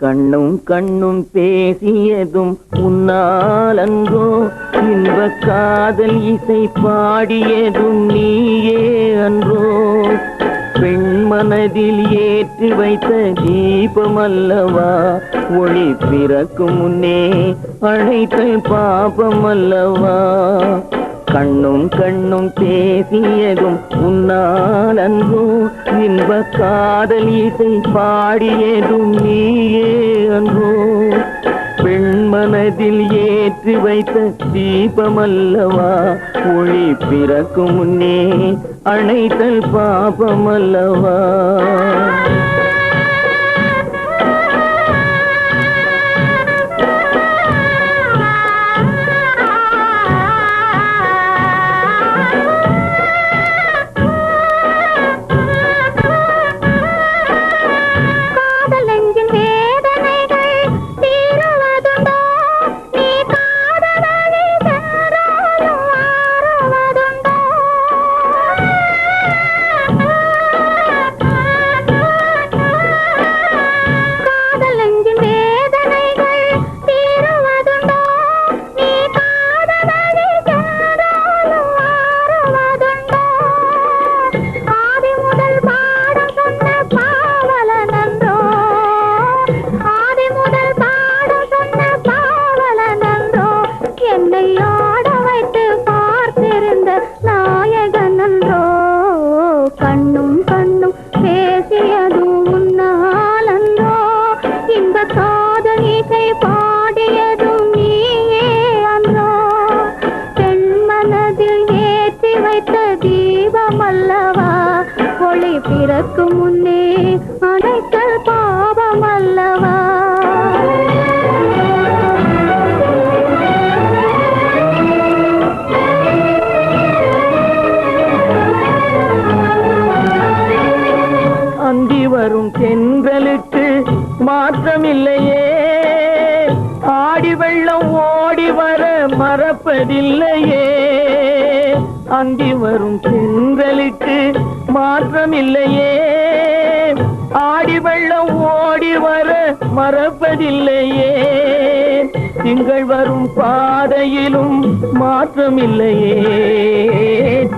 கண்ணும் கண்ணும் பேசியதும் உன்னாலன்றோ, இன்ப காதல் இசை பாடியதும் நீயே அன்றோ. பெண் மனதில் ஏற்றி வைத்த தீபம் அல்லவா, ஒளி பிறக்கும் முன்னே அழைத்தல் பாபம் அல்லவா. கண்ணும் கண்ணும் பேசியதும் உன்னால் அன்றோ, இன்ப காதல் இசை பாடியதும் நீயே அன்றோ. பெண் மனதில் ஏற்றி வைத்த தீபம் அல்லவா, ஒளி பிறக்கும் முன்னே அணைத்தல் பாபம் அல்லவா. பிறக்கும் முன்னே அணைத்தல் பாவம் அல்லவா. அந்தி வரும் தென்றலுக்கு மாற்றமில்லையே, ஆடி வெள்ளம் ஓடி வர மறப்பதில்லையே. அந்தி வரும் தென்றலுக்கு மாற்றமில்லையே, ஆடி வெள்ளம் ஓடி வர மறப்பதில்லையே. திங்கள் வரும் பாதையிலும் மாற்றமில்லையே,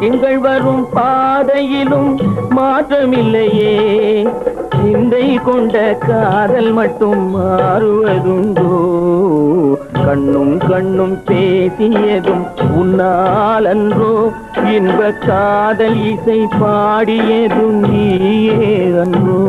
திங்கள் வரும் பாதையிலும் மாற்றமில்லையே. சிந்தை கொண்ட காதல் மட்டும் மாறுவதுண்டோ, கண்ணும் கண்ணும் பேசியதும் உன்னால் அன்றோ, இன்ப காதல் இசை பாடியதும் நீயே அன்றோ.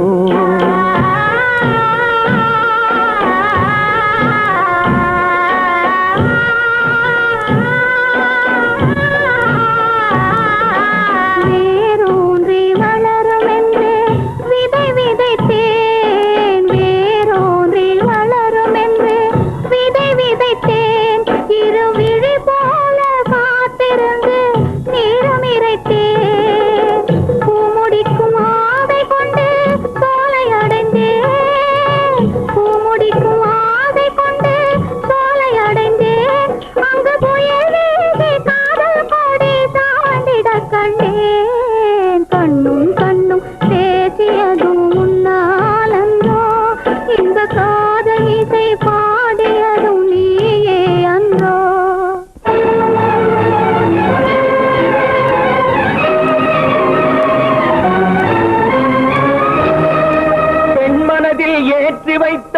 கண்ணும் கண்ணும் பேசியதும் உன்னாலன்றோ, இந்த காதல் இசை பாடியதும் நீயே அன்றோ. பெண் மனதில் ஏற்றி வைத்த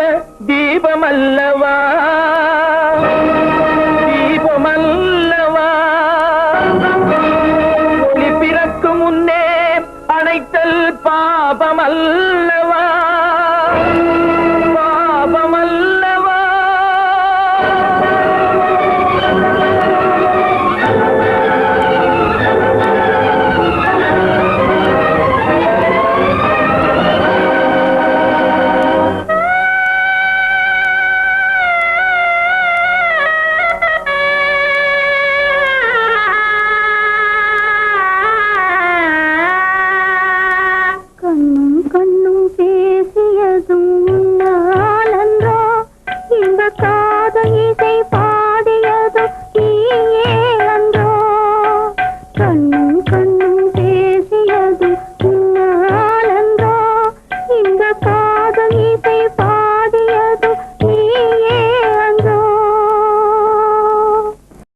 தீபம் அல்லவா,